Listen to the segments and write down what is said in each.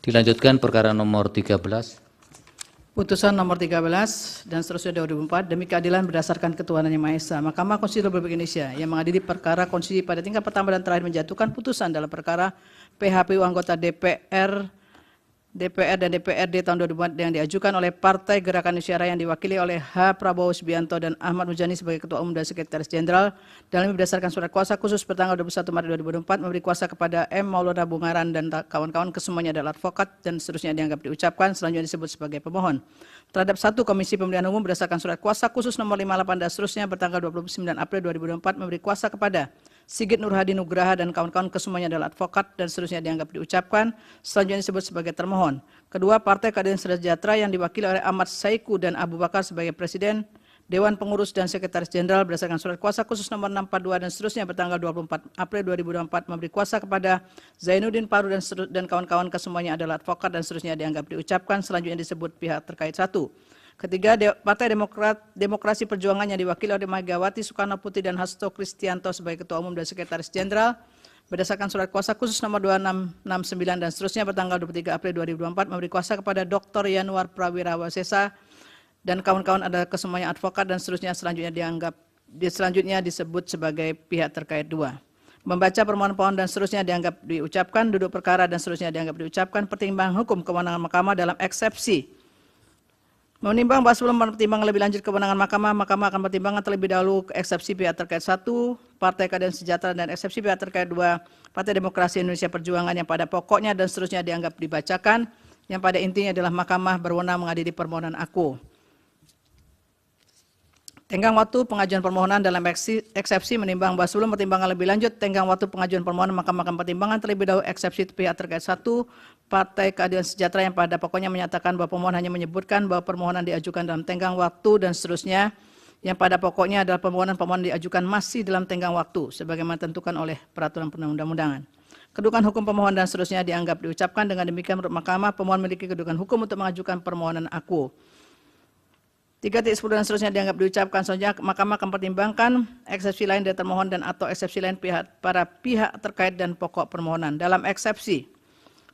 Dilanjutkan perkara nomor 13. Putusan nomor 13 dan seterusnya 2004 demi keadilan berdasarkan ketuhanan yang Maha Esa. Mahkamah Konstitusi Republik Indonesia yang mengadili perkara konstitusi pada tingkat pertama dan terakhir menjatuhkan putusan dalam perkara PHPU anggota DPR dan DPRD tahun 2004 yang diajukan oleh Partai Gerakan Indonesia Raya yang diwakili oleh H. Prabowo Subianto dan Ahmad Muzani sebagai Ketua Umum dan Sekretaris Jenderal dalam berdasarkan surat kuasa khusus bertanggal 21 Maret 2004 memberi kuasa kepada M. Maulana Bungaran dan kawan-kawan kesemuanya adalah advokat dan seterusnya dianggap diucapkan selanjutnya disebut sebagai pemohon. Terhadap satu Komisi Pemilihan Umum berdasarkan surat kuasa khusus nomor 58 dan seterusnya bertanggal 29 April 2024 memberi kuasa kepada Sigit Nurhadi Nugraha dan kawan-kawan kesemuanya adalah advokat dan seterusnya dianggap diucapkan selanjutnya disebut sebagai termohon. Kedua, Partai Keadilan Sejahtera yang diwakili oleh Ahmad Saiku dan Abu Bakar sebagai Presiden, Dewan Pengurus dan Sekretaris Jenderal berdasarkan surat kuasa khusus nomor 642 dan seterusnya bertanggal 24 April 2024 memberi kuasa kepada Zainuddin Paru dan kawan-kawan kesemuanya adalah advokat dan seterusnya dianggap diucapkan selanjutnya disebut pihak terkait satu. Ketiga, Partai Demokrasi Perjuangan yang diwakili oleh Megawati Soekarno Putri dan Hasto Kristianto sebagai Ketua Umum dan Sekretaris Jenderal berdasarkan surat kuasa khusus nomor 2669 dan seterusnya bertanggal 23 April 2024 memberi kuasa kepada Dr. Yanuar Prawirawasesa dan kawan-kawan adalah kesemuanya advokat dan seterusnya selanjutnya disebut sebagai pihak terkait dua. Membaca permohonan dan seterusnya dianggap diucapkan, duduk perkara dan seterusnya dianggap diucapkan, pertimbangan hukum kewenangan mahkamah dalam eksepsi. Menimbang bahwa sebelum mempertimbangkan lebih lanjut kewenangan mahkamah akan pertimbangkan terlebih dahulu eksepsi pihak terkait satu, Partai Keadilan Sejahtera dan eksepsi pihak terkait dua, Partai Demokrasi Indonesia Perjuangan yang pada pokoknya dan seterusnya dianggap dibacakan, yang pada intinya adalah mahkamah berwenang mengadili permohonan aku. Tenggang waktu pengajuan permohonan dalam eksepsi menimbang bahwa sebelum pertimbangan lebih lanjut, tenggang waktu pengajuan permohonan mahkamah akan pertimbangan terlebih dahulu eksepsi pihak terkait satu, Partai Keadilan Sejahtera yang pada pokoknya menyatakan bahwa pemohon hanya menyebutkan bahwa permohonan diajukan dalam tenggang waktu dan seterusnya, yang pada pokoknya adalah pemohon diajukan masih dalam tenggang waktu, sebagaimana ditentukan oleh peraturan perundang-undangan. Kedudukan hukum pemohon dan seterusnya dianggap diucapkan dengan demikian menurut mahkamah pemohon memiliki kedudukan hukum untuk mengajukan permohonan aku. 3.10 dan seterusnya dianggap diucapkan selanjutnya mahkamah akan pertimbangkan eksepsi lain dari termohon dan atau eksepsi lain para pihak terkait dan pokok permohonan. Dalam eksepsi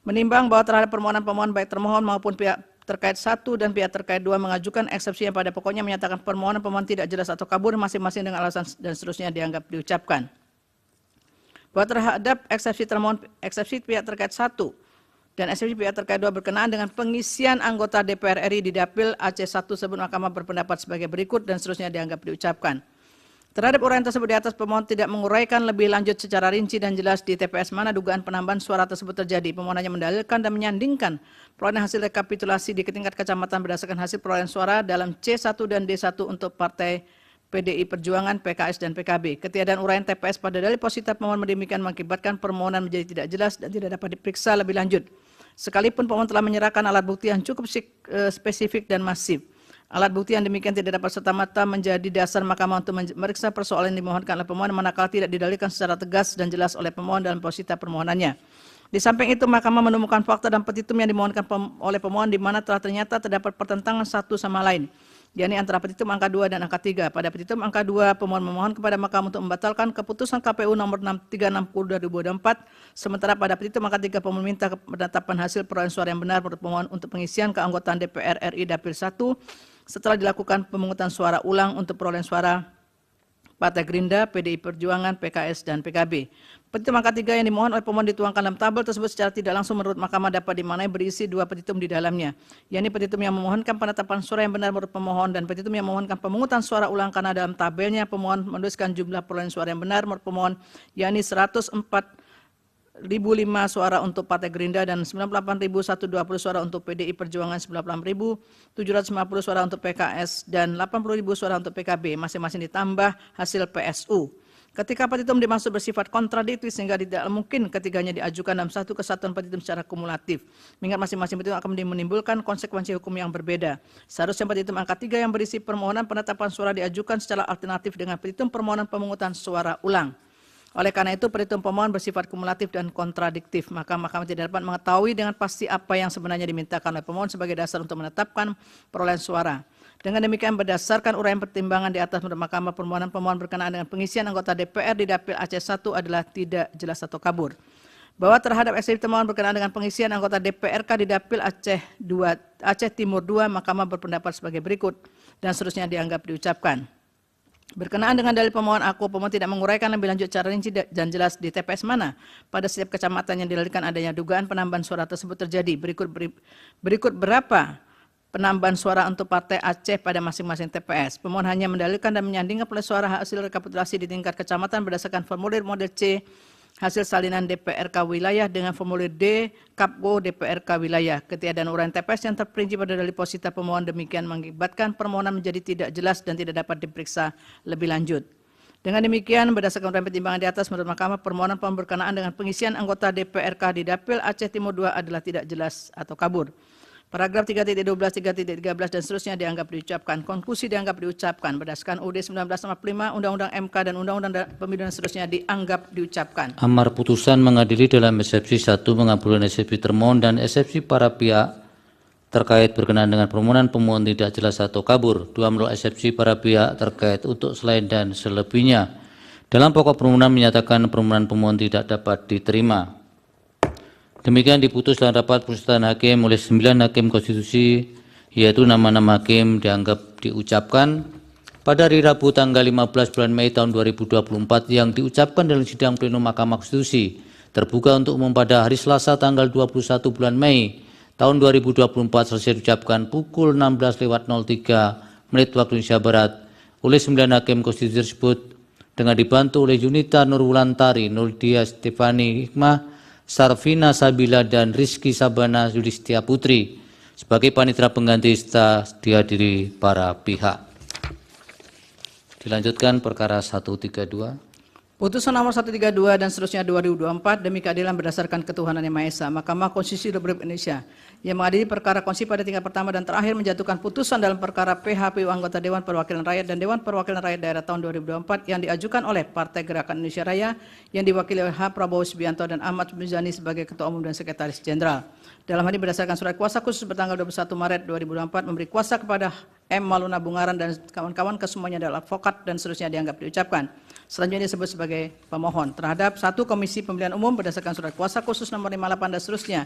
menimbang bahwa terhadap permohonan pemohon baik termohon maupun pihak terkait satu dan pihak terkait dua mengajukan eksepsi yang pada pokoknya menyatakan permohonan pemohon tidak jelas atau kabur masing-masing dengan alasan dan seterusnya dianggap diucapkan. Bahwa terhadap eksepsi pihak terkait satu dan eksepsi pihak terkait dua berkenaan dengan pengisian anggota DPR RI di Dapil Aceh 1 tersebut mahkamah berpendapat sebagai berikut dan seterusnya dianggap diucapkan. Terhadap uraian tersebut di atas pemohon tidak menguraikan lebih lanjut secara rinci dan jelas di TPS mana dugaan penambahan suara tersebut terjadi. Pemohon hanya mendalilkan dan menyandingkan perolehan hasil rekapitulasi di tingkat kecamatan berdasarkan hasil perolehan suara dalam C1 dan D1 untuk Partai PDI Perjuangan, PKS, dan PKB. Ketiadaan uraian TPS pada dalil positif pemohon demikian mengakibatkan permohonan menjadi tidak jelas dan tidak dapat diperiksa lebih lanjut. Sekalipun pemohon telah menyerahkan alat bukti yang cukup spesifik dan masif. Alat bukti yang demikian tidak dapat serta-merta menjadi dasar mahkamah untuk memeriksa persoalan yang dimohonkan oleh pemohon manakala tidak didalilkan secara tegas dan jelas oleh pemohon dalam posita permohonannya. Di samping itu mahkamah menemukan fakta dan petitum yang dimohonkan oleh pemohon di mana telah ternyata terdapat pertentangan satu sama lain, yakni antara petitum angka 2 dan angka 3. Pada petitum angka 2, pemohon memohon kepada mahkamah untuk membatalkan keputusan KPU nomor 360/2024, sementara pada petitum angka 3 pemohon meminta penetapan hasil perolehan suara yang benar menurut pemohon untuk pengisian keanggotaan DPR RI Dapil 1 setelah dilakukan pemungutan suara ulang untuk perolehan suara Partai Gerindra, PDI Perjuangan, PKS, dan PKB. Petitum angka 3 yang dimohon oleh pemohon dituangkan dalam tabel tersebut secara tidak langsung menurut mahkamah dapat dimaknai berisi dua petitum di dalamnya, yakni petitum yang memohonkan penetapan suara yang benar menurut pemohon dan petitum yang memohonkan pemungutan suara ulang karena dalam tabelnya pemohon menuliskan jumlah perolehan suara yang benar menurut pemohon, yakni 104.005 suara untuk Partai Gerindra dan 98.120 suara untuk PDI Perjuangan, 98.750 suara untuk PKS, dan 80.000 suara untuk PKB, masing-masing ditambah hasil PSU. Ketika petitum dimaksud bersifat kontradiktif sehingga tidak mungkin ketiganya diajukan dalam satu kesatuan petitum secara kumulatif, mengingat masing-masing petitum akan menimbulkan konsekuensi hukum yang berbeda. Seharusnya petitum angka 3 yang berisi permohonan penetapan suara diajukan secara alternatif dengan petitum permohonan pemungutan suara ulang. Oleh karena itu, petitum pemohon bersifat kumulatif dan kontradiktif, maka mahkamah tidak dapat mengetahui dengan pasti apa yang sebenarnya dimintakan oleh pemohon sebagai dasar untuk menetapkan perolehan suara. Dengan demikian, berdasarkan uraian pertimbangan di atas menurut mahkamah permohonan pemohon berkenaan dengan pengisian anggota DPR di Dapil Aceh 1 adalah tidak jelas atau kabur. bahwa terhadap eksepsi termohon berkenaan dengan pengisian anggota DPRK di Dapil Aceh Timur II, Mahkamah berpendapat sebagai berikut dan seterusnya dianggap diucapkan. Berkenaan dengan dalil pemohon aku, pemohon tidak menguraikan lebih lanjut cara rinci dan jelas di TPS mana pada setiap kecamatan yang dilalirkan adanya dugaan penambahan suara tersebut terjadi. Berikut berapa penambahan suara untuk partai Aceh pada masing-masing TPS. Pemohon hanya mendalilkan dan menyandingkan perolehan suara hasil rekapitulasi di tingkat kecamatan berdasarkan formulir model C hasil salinan DPRK wilayah dengan formulir D Kapgo DPRK wilayah. Ketiadaan uraian TPS yang terperinci pada dalil posita pemohon demikian mengakibatkan permohonan menjadi tidak jelas dan tidak dapat diperiksa lebih lanjut. Dengan demikian, berdasarkan uraian pertimbangan di atas, menurut Mahkamah, permohonan pemohon berkenaan dengan pengisian anggota DPRK di Dapil Aceh Timur II adalah tidak jelas atau kabur. Paragraf 3.12, 3.13 dan seterusnya dianggap diucapkan. Konklusi dianggap diucapkan berdasarkan UUD 1945, Undang-Undang MK dan Undang-Undang Pemilu dan seterusnya dianggap diucapkan. Amar putusan mengadili dalam eksepsi 1 mengabulkan eksepsi termohon dan eksepsi para pihak terkait berkenaan dengan permohonan pemohon tidak jelas atau kabur. 2 menolak eksepsi para pihak terkait untuk selain dan selebihnya. Dalam pokok permohonan menyatakan permohonan pemohon tidak dapat diterima. Demikian diputus dalam rapat permusyawaratan hakim oleh 9 hakim konstitusi, yaitu nama-nama hakim dianggap diucapkan pada hari Rabu tanggal 15 bulan Mei tahun 2024 yang diucapkan dalam sidang pleno Mahkamah Konstitusi terbuka untuk umum pada hari Selasa tanggal 21 bulan Mei tahun 2024 selesai diucapkan pukul 16.03 waktu Indonesia Barat oleh 9 hakim konstitusi tersebut dengan dibantu oleh Yunita Nurwulantari, Nurdia Stefani Hikmah, Sarvina Sabila dan Rizky Sabana Yudhistia Putri sebagai panitera pengganti serta dihadiri para pihak. Dilanjutkan perkara 132. Putusan nomor 132 dan seterusnya 2024 demi keadilan berdasarkan ketuhanan yang Maha Esa. Mahkamah Konstitusi Republik Indonesia yang mengadili perkara konstitusi pada tingkat pertama dan terakhir menjatuhkan putusan dalam perkara PHPU anggota Dewan Perwakilan Rakyat dan Dewan Perwakilan Rakyat Daerah tahun 2024 yang diajukan oleh Partai Gerakan Indonesia Raya yang diwakili oleh H. Prabowo Subianto dan Ahmad Muzani sebagai Ketua Umum dan Sekretaris Jenderal. Dalam hal ini berdasarkan surat kuasa khusus bertanggal 21 Maret 2024 memberi kuasa kepada M. Maluna Bungaran dan kawan-kawan kesemuanya adalah advokat dan seterusnya dianggap diucapkan. Selanjutnya disebut sebagai pemohon terhadap 1 Komisi Pemilihan Umum berdasarkan surat kuasa khusus nomor 58 dan seterusnya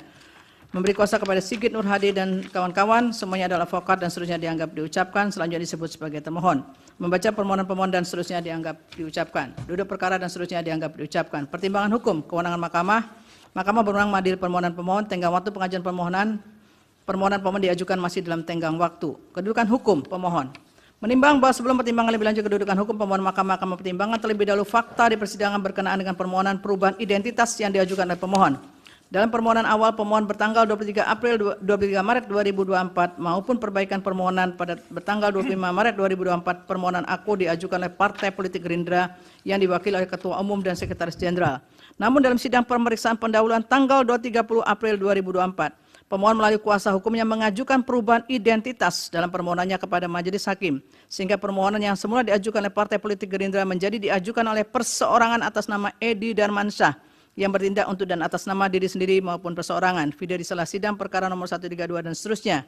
memberi kuasa kepada Sigit Nur Hadi dan kawan-kawan semuanya adalah advokat dan seterusnya dianggap diucapkan. Selanjutnya disebut sebagai termohon. Membaca permohonan pemohon dan seterusnya dianggap diucapkan. Duduk perkara dan seterusnya dianggap diucapkan. Pertimbangan hukum kewenangan Mahkamah. Mahkamah berwenang mengadili permohonan pemohon. Tenggang waktu pengajuan permohonan pemohon diajukan masih dalam tenggang waktu. Kedudukan hukum pemohon. Menimbang bahwa sebelum pertimbangan lebih lanjut kedudukan hukum pemohon, Mahkamah akan mempertimbangkan terlebih dahulu fakta di persidangan berkenaan dengan permohonan perubahan identitas yang diajukan oleh pemohon. Dalam permohonan awal pemohon bertanggal 23 Maret 2024 maupun perbaikan permohonan pada bertanggal 25 Maret 2024 permohonan aku diajukan oleh Partai Politik Gerindra yang diwakili oleh Ketua Umum dan Sekretaris Jenderal. Namun dalam sidang pemeriksaan pendahuluan tanggal 30 April 2024 pemohon melalui kuasa hukumnya mengajukan perubahan identitas dalam permohonannya kepada majelis hakim, sehingga permohonan yang semula diajukan oleh Partai Politik Gerindra menjadi diajukan oleh perseorangan atas nama Edi Darmansyah yang bertindak untuk dan atas nama diri sendiri maupun perseorangan. Video di salah sidang perkara nomor 132 dan seterusnya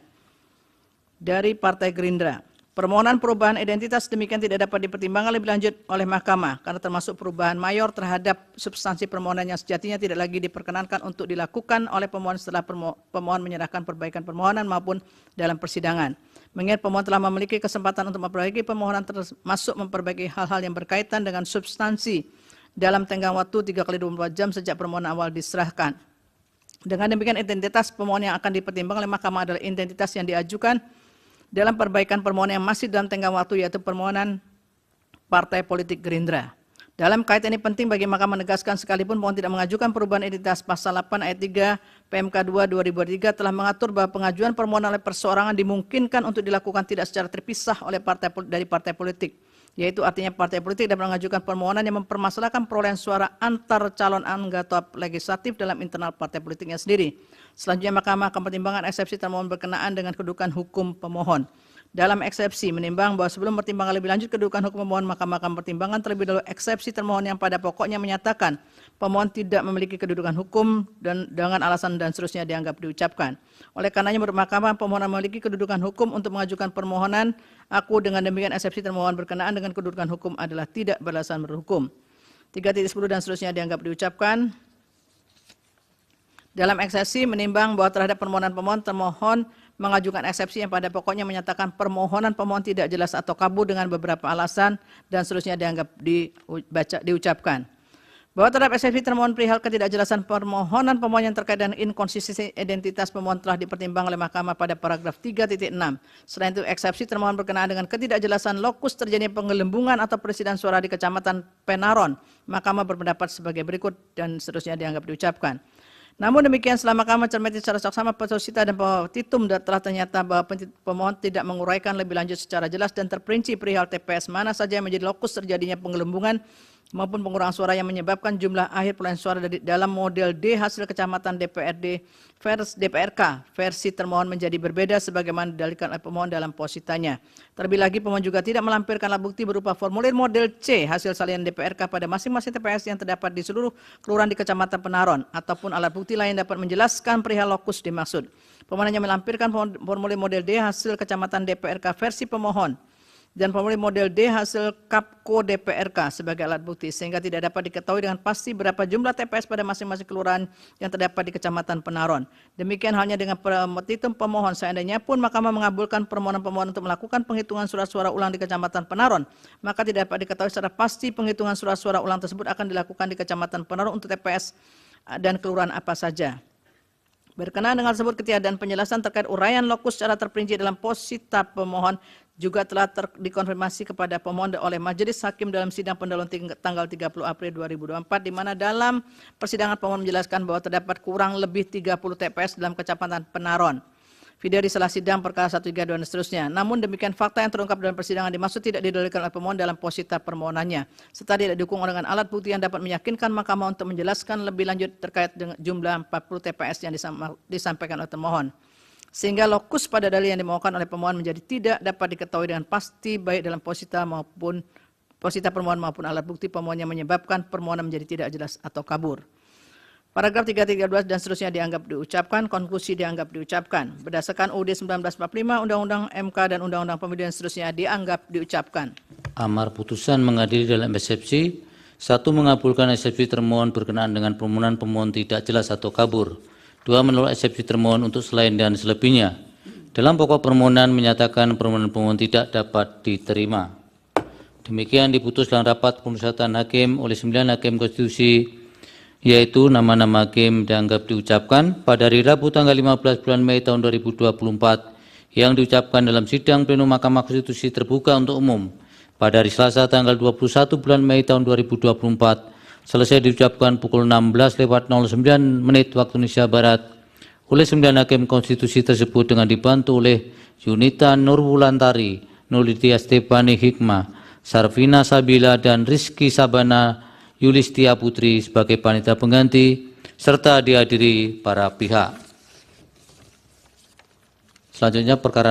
dari Partai Gerindra. Permohonan perubahan identitas demikian tidak dapat dipertimbangkan lebih lanjut oleh Mahkamah karena termasuk perubahan mayor terhadap substansi permohonan yang sejatinya tidak lagi diperkenankan untuk dilakukan oleh pemohon setelah pemohon menyerahkan perbaikan permohonan maupun dalam persidangan. Mengingat pemohon telah memiliki kesempatan untuk memperbaiki permohonan termasuk memperbaiki hal-hal yang berkaitan dengan substansi dalam tenggang waktu 3 kali 24 jam sejak permohonan awal diserahkan. Dengan demikian identitas pemohon yang akan dipertimbangkan oleh Mahkamah adalah identitas yang diajukan dalam perbaikan permohonan yang masih dalam tenggang waktu yaitu permohonan Partai Politik Gerindra. Dalam kaitan ini penting bagi Mahkamah menegaskan sekalipun pemohon tidak mengajukan perubahan identitas pasal 8 ayat 3 PMK 2 2023 telah mengatur bahwa pengajuan permohonan oleh perseorangan dimungkinkan untuk dilakukan tidak secara terpisah oleh dari partai politik, yaitu artinya partai politik dapat mengajukan permohonan yang mempermasalahkan perolehan suara antar calon anggota legislatif dalam internal partai politiknya sendiri. Selanjutnya Mahkamah akan pertimbangan eksepsi termohon berkenaan dengan kedudukan hukum pemohon. Dalam eksepsi menimbang bahwa sebelum pertimbangan lebih lanjut kedudukan hukum pemohon, Mahkamah akan pertimbangan terlebih dahulu eksepsi termohon yang pada pokoknya menyatakan pemohon tidak memiliki kedudukan hukum dan dengan alasan dan seterusnya dianggap diucapkan. Oleh karenanya menurut Mahkamah pemohon memiliki kedudukan hukum untuk mengajukan permohonan aku, dengan demikian eksepsi termohon berkenaan dengan kedudukan hukum adalah tidak beralasan berhukum. 3.10 dan seterusnya dianggap diucapkan. Dalam eksepsi menimbang bahwa terhadap permohonan pemohon, termohon mengajukan eksepsi yang pada pokoknya menyatakan permohonan pemohon tidak jelas atau kabur dengan beberapa alasan dan seterusnya dianggap diucapkan. Bahwa terhadap eksepsi termohon perihal ketidakjelasan permohonan pemohon yang terkait dengan inkonsistensi identitas pemohon telah dipertimbangkan oleh Mahkamah pada paragraf 3.6. Selain itu, eksepsi termohon berkenaan dengan ketidakjelasan lokus terjadinya penggelembungan atau persidangan suara di Kecamatan Penaron. Mahkamah berpendapat sebagai berikut dan seterusnya dianggap diucapkan. Namun demikian, setelah Mahkamah cermati secara saksama petusita dan petitum telah ternyata bahwa pemohon tidak menguraikan lebih lanjut secara jelas dan terperinci perihal TPS mana saja yang menjadi lokus terjadinya penggelembungan maupun pengurangan suara yang menyebabkan jumlah akhir perolehan suara dalam model D hasil Kecamatan DPRD versi DPRK versi termohon menjadi berbeda sebagaimana didalilkan oleh pemohon dalam positanya. Terlebih lagi, pemohon juga tidak melampirkan alat bukti berupa formulir model C hasil salinan DPRK pada masing-masing TPS yang terdapat di seluruh kelurahan di Kecamatan Penaron ataupun alat bukti lain dapat menjelaskan perihal lokus dimaksud. Pemohon hanya melampirkan formulir model D hasil Kecamatan DPRK versi pemohon dan formulir model D hasil Kapko DPRK sebagai alat bukti sehingga tidak dapat diketahui dengan pasti berapa jumlah TPS pada masing-masing kelurahan yang terdapat di Kecamatan Penaron. Demikian halnya dengan petitum pemohon, seandainya pun Mahkamah mengabulkan permohonan pemohon untuk melakukan penghitungan surat suara ulang di Kecamatan Penaron, maka tidak dapat diketahui secara pasti penghitungan surat suara ulang tersebut akan dilakukan di Kecamatan Penaron untuk TPS dan kelurahan apa saja. Berkenaan dengan tersebut, ketiadaan penjelasan terkait uraian lokus secara terperinci dalam posita pemohon juga telah dikonfirmasi kepada pemohon oleh Majelis Hakim dalam sidang pendahuluan tanggal 30 April 2024, di mana dalam persidangan pemohon menjelaskan bahwa terdapat kurang lebih 30 TPS dalam Kecamatan Penaron. Video di salah sidang perkara 132 dan seterusnya. Namun demikian, fakta yang terungkap dalam persidangan dimaksud tidak didalilkan oleh pemohon dalam posita permohonannya, serta tidak didukung dengan alat bukti yang dapat meyakinkan Mahkamah untuk menjelaskan lebih lanjut terkait dengan jumlah 40 TPS yang disampaikan oleh termohon. Sehingga lokus pada dalil yang dimohonkan oleh pemohon menjadi tidak dapat diketahui dengan pasti baik dalam posita permohonan maupun alat bukti pemohon yang menyebabkan permohonan menjadi tidak jelas atau kabur. Paragraf 313 dan seterusnya dianggap diucapkan, konklusi dianggap diucapkan. Berdasarkan UUD 1945, Undang-Undang MK dan Undang-Undang Pemilu dan seterusnya dianggap diucapkan. Amar putusan mengadili dalam eksepsi. 1. Mengabulkan eksepsi termohon berkenaan dengan permohonan pemohon tidak jelas atau kabur. 2. Menolak eksepsi termohon untuk selain dan selebihnya. Dalam pokok permohonan menyatakan permohonan pemohon tidak dapat diterima. Demikian diputus dalam rapat pemusatan hakim oleh 9 hakim konstitusi, yaitu nama-nama hakim dianggap diucapkan pada hari Rabu tanggal 15 bulan Mei tahun 2024 yang diucapkan dalam sidang pleno Mahkamah Konstitusi terbuka untuk umum pada hari Selasa tanggal 21 bulan Mei tahun 2024 selesai diucapkan pukul 16:09 waktu Indonesia Barat oleh 9 hakim konstitusi tersebut dengan dibantu oleh Yunita Nurwulantari, Nurlidya Stefani Hikmah, Sarvina Sabila dan Rizky Sabana Yulistia Putri sebagai panitia pengganti serta dihadiri para pihak. Selanjutnya perkara